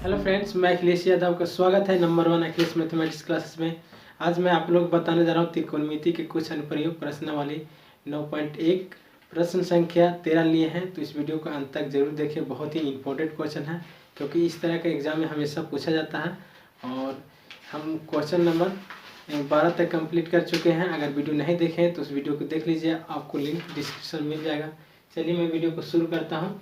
Hello friends, मैं अखिलेश यादव का स्वागत है नंबर 1 अखिलेश मैथमेटिक्स क्लासेस में। आज मैं आप लोग बताने जा रहा हूँ त्रिकोणमिति के कुछ अनुप्रयोग प्रश्नावली 9.1 प्रश्न संख्या 13 लिए हैं। तो इस वीडियो को अंत तक जरूर देखिए, बहुत ही इंपॉर्टेंट क्वेश्चन है क्योंकि इस तरह के एग्जाम में हमेशा पूछा जाता है। और हम क्वेश्चन नंबर 12 तक कंप्लीट कर चुके हैं। अगर वीडियो नहीं देखें तो उस वीडियो को देख लीजिए, आपको लिंक डिस्क्रिप्शन में मिल जाएगा। चलिए मैं वीडियो को शुरू करता हूँ।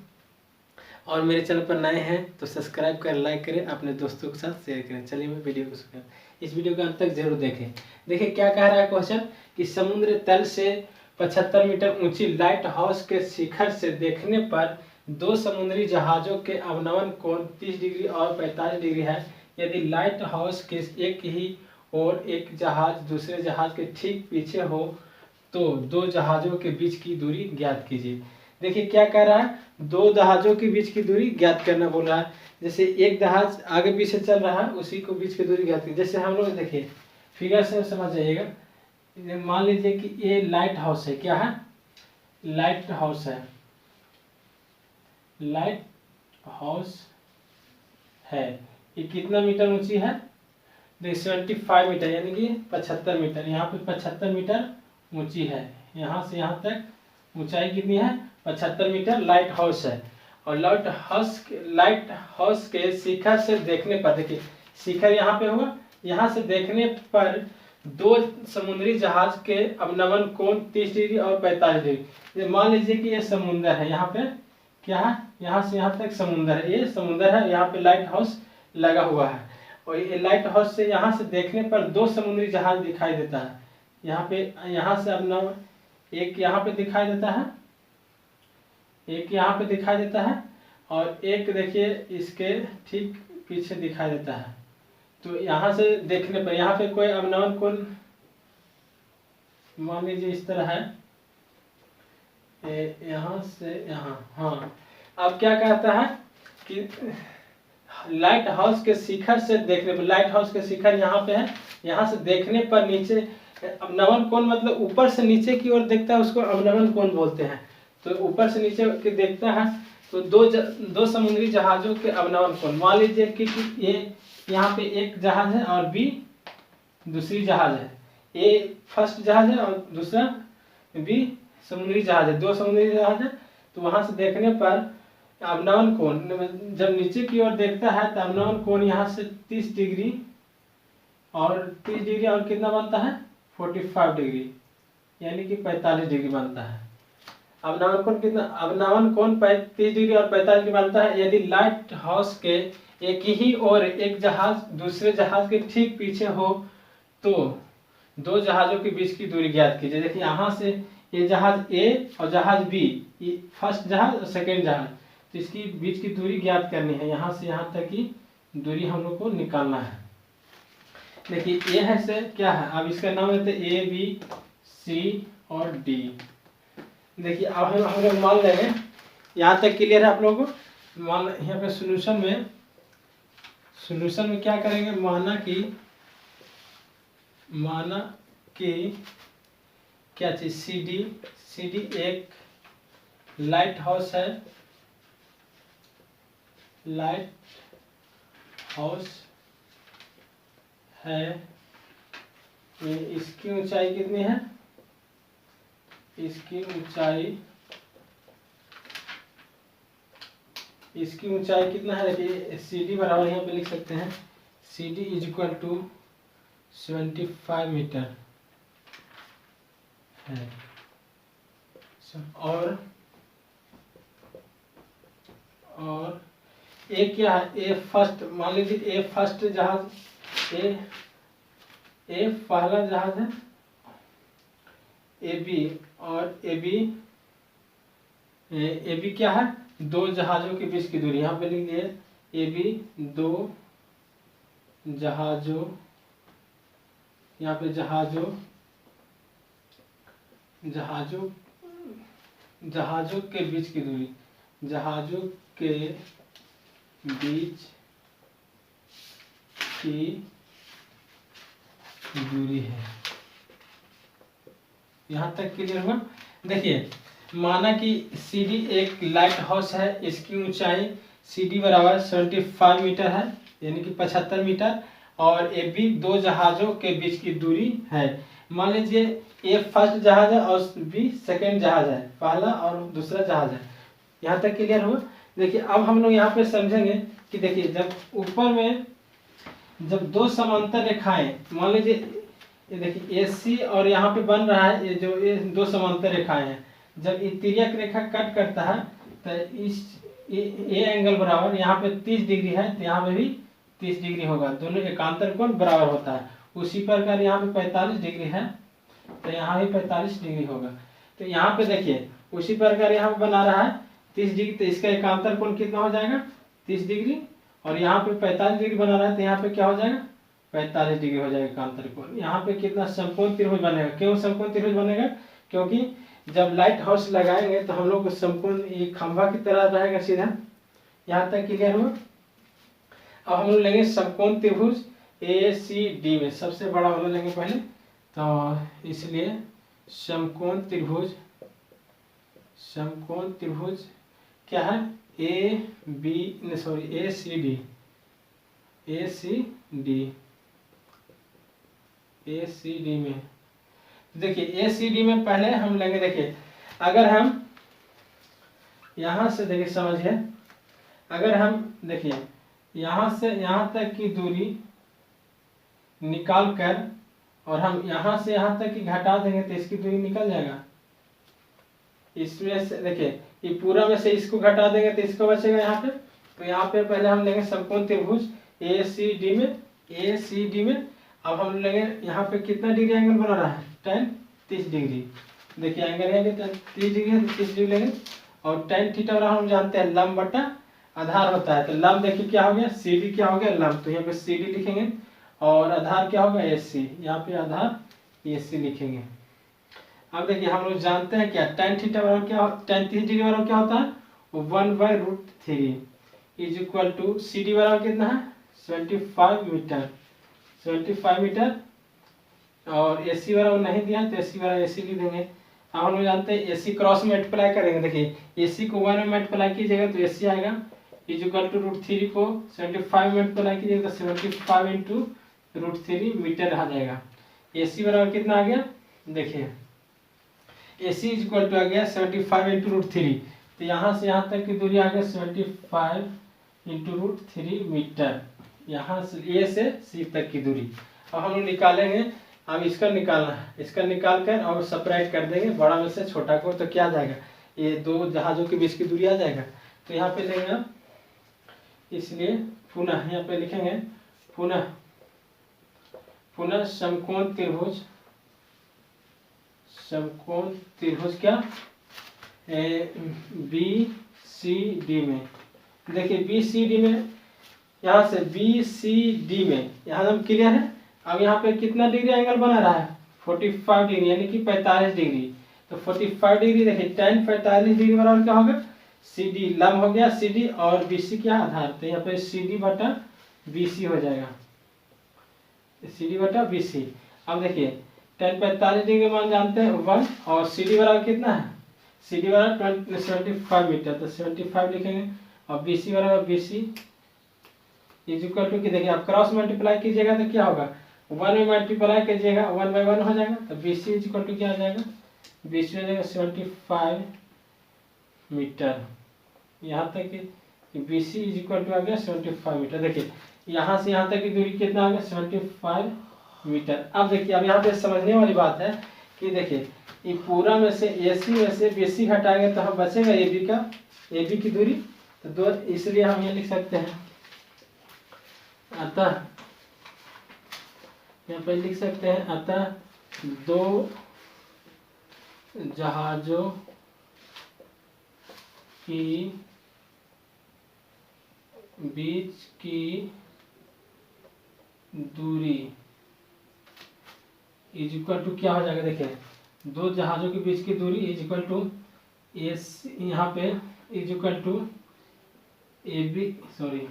और मेरे चैनल पर नए हैं तो सब्सक्राइब करें, लाइक करें, अपने दोस्तों के साथ शेयर करें। चलिए मैं वीडियो को शुरू करें। इस वीडियो को अंत तक जरूर देखें। देखिए क्या कह रहा है क्वेश्चन कि समुद्र तल से 75 मीटर ऊंची लाइट हाउस के शिखर से देखने पर दो समुद्री जहाज़ों के अवनमन कोण 30 डिग्री और 45 डिग्री है। यदि लाइट हाउस के एक ही और एक जहाज दूसरे जहाज के ठीक पीछे हो तो दो जहाज़ों के बीच की दूरी ज्ञात कीजिए। देखिए क्या कह रहा है, दो जहाज़ों के बीच की दूरी ज्ञात करना बोल रहा है। जैसे एक जहाज आगे पीछे चल रहा है, उसी को बीच की दूरी ज्ञात कीजिए। जैसे हम लोग देखिए फिगर से समझ जाइएगा। मान लीजिए कि ये लाइट हाउस है। क्या है? लाइट हाउस है। लाइट हाउस है। ये कितना मीटर ऊंची है? 75 मीटर, यानी कि 75 मीटर। यहाँ पे 75 मीटर ऊंची है। यहाँ से यहाँ तक ऊंचाई कितनी है? 75 मीटर लाइट हाउस है। और लाइट हाउस के शिखर से देखने पर, देखिए शिखर यहाँ पे हुआ, यहाँ से देखने पर दो समुद्री जहाज के अवनमन कोण 30 डिग्री और 45 डिग्री। मान लीजिए कि ये समुद्र है। यहाँ पे क्या है? यहाँ से यहाँ तक समुद्र है। ये समुद्र है, यहाँ पे लाइट हाउस लगा हुआ है। और ये लाइट हाउस से यहाँ से देखने पर दो समुद्री जहाज दिखाई देता है। यहाँ पे, यहाँ से अवनमन एक यहाँ पे दिखाई देता है, एक यहाँ पे दिखाई देता है, और एक देखिए इसके ठीक पीछे दिखाई देता है। तो यहाँ से देखने पर यहाँ पे कोई अवनमन कोण मान लीजिए इस तरह है, यहाँ से यहाँ। हाँ, अब क्या कहता है कि लाइट हाउस के शिखर से देखने पर, लाइट हाउस के शिखर यहाँ पे है, यहाँ से देखने पर नीचे अवनमन कोण मतलब ऊपर से नीचे की ओर देखता है, उसको अवनमन कोण बोलते हैं। तो ऊपर से नीचे के देखता है तो दो समुद्री जहाजों के अवनमन कोण, मान लीजिए कि ये यहाँ पे एक जहाज है और बी दूसरी जहाज है। ए फर्स्ट जहाज है और दूसरा बी समुद्री जहाज है। दो समुद्री जहाज है। तो वहां से देखने पर अवनमन कोण, जब नीचे की ओर देखता है तो अवनमन कोण यहाँ से 30 डिग्री और 30 डिग्री और कितना बनता है? 45 डिग्री, यानी कि 45 डिग्री बनता है। अवनमन कोण कितना? अवनमन कोण 30 डिग्री और 45 डिग्री बनता है यदि लाइट हाउस के एक ही और एक जहाज दूसरे जहाज के ठीक पीछे हो तो दो जहाजों के बीच की दूरी ज्ञात कीजिए। देखिए यहाँ से ये जहाज ए और जहाज बी, ये फर्स्ट जहाज और सेकेंड जहाज, तो इसकी बीच की दूरी ज्ञात करनी है। यहाँ से यहाँ तक की दूरी हम लोग को निकालना है। देखिए ए है से क्या है, अब इसका नाम लेते हैं ए बी सी और डी। देखिए अब हम लोग मान लेंगे, यहाँ तक क्लियर है आप लोगों को। मान यहाँ पे सोल्यूशन में क्या करेंगे, माना कि क्या चीज सी डी एक लाइट हाउस है। लाइट हाउस है। इसकी ऊंचाई कितनी है? इसकी ऊंचाई कितना है? देखिए सी डी बराबर यहाँ पे लिख सकते हैं, C D is equal to 75 metre है। और ए क्या है? ए फर्स्ट, मान लीजिए ए फर्स्ट जहाज, ए पहला जहाज है ए बी, और ए बी क्या है? दो जहाजों के बीच की दूरी। यहाँ पे लिख दिए ए बी दो जहाजों, यहाँ पे जहाजों के बीच की दूरी, जहाजों के बीच की दूरी है। यहाँ तक क्लियर हुआ? देखिए माना कि सी डी एक लाइट हाउस है, इसकी ऊंचाई सी डी बराबर 75 मीटर है, यानी कि 75 मीटर, और ए बी दो जहाज़ों के बीच की दूरी है। मान लीजिए ए फर्स्ट जहाज है और बी सेकेंड जहाज है, पहला और दूसरा जहाज है। यहाँ तक क्लियर हुआ। देखिए अब हम लोग यहाँ पे समझेंगे कि देखिए जब ऊपर में जब दो समांतर रेखाएं, मान लीजिए ये देखिए ए सी और यहाँ पे बन रहा है, ये जो ये दो समांतर रेखाएं हैं, जब ये तिर्यक रेखा कट करता है तो इस ए एंगल बराबर यहाँ पे 30 डिग्री है तो यहाँ पे भी 30 डिग्री होगा, दोनों एकांतर कोण बराबर होता है। उसी प्रकार यहाँ पे 45 डिग्री है तो यहाँ भी 45 डिग्री होगा। तो यहाँ पे देखिए उसी प्रकार यहाँ पे बना रहा है 30 डिग्री, तो इसका एकांतर कोण कितना हो जाएगा 30 डिग्री, और यहाँ पे 45 डिग्री बना रहा है तो यहाँ पे क्या हो जाएगा 45 डिग्री हो जाएगा एकांतर कोण। यहाँ पे कितना समकोण त्रिभुज बनेगा। क्यों समकोण त्रिभुज बनेगा? क्योंकि जब लाइट हाउस लगाएंगे तो हम लोग समकोण ये खंभा की तरह रहेगा सीधा। यहाँ तक क्लियर हुआ। अब हम लोग लेंगे समकोण त्रिभुज ए सी डी में, सबसे बड़ा वाला लेंगे पहले, तो इसलिए समकोण त्रिभुज क्या है ए सी डी में। देखिए ए सी डी में पहले हम लेंगे, देखिए अगर हम यहाँ से देखिए समझिए, अगर हम देखिए यहाँ से यहाँ तक की दूरी निकाल कर और हम यहाँ से यहाँ तक की घटा देंगे तो इसकी दूरी निकल जाएगा। इसमें से देखिए ये पूरा में से इसको घटा देंगे तो इसको बचेगा यहाँ पे। तो यहाँ पे पहले हम लेंगे समकोण त्रिभुज ए सी डी में। अब हम लेंगे यहाँ पे कितना डिग्री एंगल बना रहा है tan 30 डिग्री। देखिए एंगल है 30 डिग्री है तो 30 डिग्री लेंगे, और tan थीटा बराबर हम जानते हैं लंब बटा आधार होता है। तो लंब देखिए क्या हो गया सी डी, क्या हो गया लंब, तो यहाँ पे सी डी लिखेंगे, और आधार क्या होगा ए सी, यहाँ पे आधार ए सी लिखेंगे। अब देखिए हम लोग जानते हैं क्या tan थीटा बराबर क्या, tan 30 डिग्री बराबर क्या होता है 1/√3 is equal to C D बराबर कितना है 75 मीटर, और ए सी बराबर नहीं दिया तो ए सी बराबर ए सी लिख देंगे। अब हम लोग जानते हैं ए सी क्रॉस मल्टीप्लाई करेंगे। देखिए ए सी को 1 में मल्टीप्लाई कीजिएगा तो ए सी आएगा, इज इक्वल टू √3 को 75 में मल्टीप्लाई कीजिएगा तो 75 इंटू √3 मीटर आ जाएगा। ए सी बराबर कितना आ गया, देखिए A C is equal to आ गया 75 इंटू √3, तो यहाँ से यहाँ तक की दूरी आ गया 75 इंटू √3 मीटर, यहाँ से ए से सी तक की दूरी। अब हम लोग निकालेंगे, अब इसका निकालना है, इसका निकाल कर और सेपरेट कर देंगे बड़ा में से छोटा को, तो क्या आ जाएगा ये दो जहाज़ों के बीच की दूरी आ जाएगा। तो यहाँ पे लेंगे आप, इसलिए पुनः यहाँ पे लिखेंगे पुनः समकोण त्रिभुज क्या बी सी डी में। देखिए बी सी डी में, यहाँ से बी सी डी में यहाँ हम क्लियर है। अब यहाँ पे कितना डिग्री एंगल बना रहा है 45 डिग्री, यानी कि 45 डिग्री। तो 45 डिग्री देखिए tan 45 डिग्री बराबर क्या होगा सी डी, लंब हो गया सी डी, और बी सी क्या आधार, तो यहाँ पे सी डी बटा बी सी हो जाएगा, सी डी बटा बी सी। अब देखिए tan 45 डिग्री मान जानते हैं 1, और सी डी बराबर कितना है, सी डी बराबर 75 मीटर, तो 75 लिखेंगे, और बी सी बराबर B C is equal to, देखिए आप क्रॉस मल्टीप्लाई कीजिएगा तो क्या होगा 1 में मल्टीप्लाई कीजिएगा 1/1 हो जाएगा, तो B C is equal to क्या आ जाएगा, बी सी हो जाएगा 75 मीटर। यहाँ तक कि B C is equal to आ गया 75 मीटर। देखिए यहाँ से यहाँ तक की दूरी कितना आ गया 75 मीटर। अब देखिए अब यहाँ पे समझने वाली बात है कि देखिए ये पूरा में से ए सी में से बी सी हटाएंगे तो हम बचेगा ए बी का, ए बी की दूरी, तो दो, इसलिए हम ये लिख सकते हैं, अतः यहाँ पे लिख सकते हैं अतः दो जहाजों की बीच की दूरी इज इक्वल टू क्या हो जाएगा, देखिए दो जहाजों के बीच की दूरी इज इक्वल टू एस, यहाँ पे is equal to A B, sorry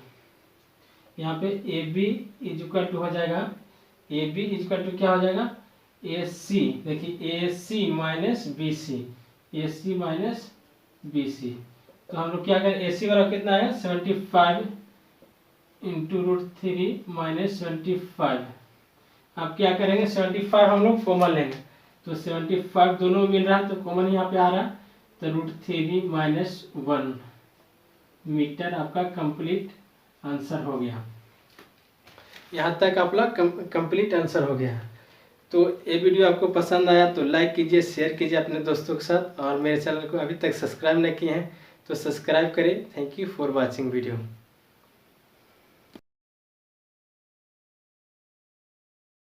यहाँ पे A B is equal to हो जाएगा, A B is equal to क्या हो जाएगा ए सी, देखिए A C minus B C, A C minus B C. तो हम लोग क्या करें, AC वाला कितना है 75 इंटू √3 माइनस 75। अब क्या करेंगे 75 हम लोग कॉमन लेंगे, तो 75 दोनों मिल रहा है तो कॉमन यहाँ पे आ रहा है, तो √3 माइनस 1 मीटर आपका कंप्लीट आंसर हो गया। यहाँ तक आपका कंप्लीट आंसर हो गया। तो ये वीडियो आपको पसंद आया तो लाइक कीजिए, शेयर कीजिए अपने दोस्तों के साथ, और मेरे चैनल को अभी तक सब्सक्राइब नहीं किए हैं तो सब्सक्राइब करें। Thank you for watching video.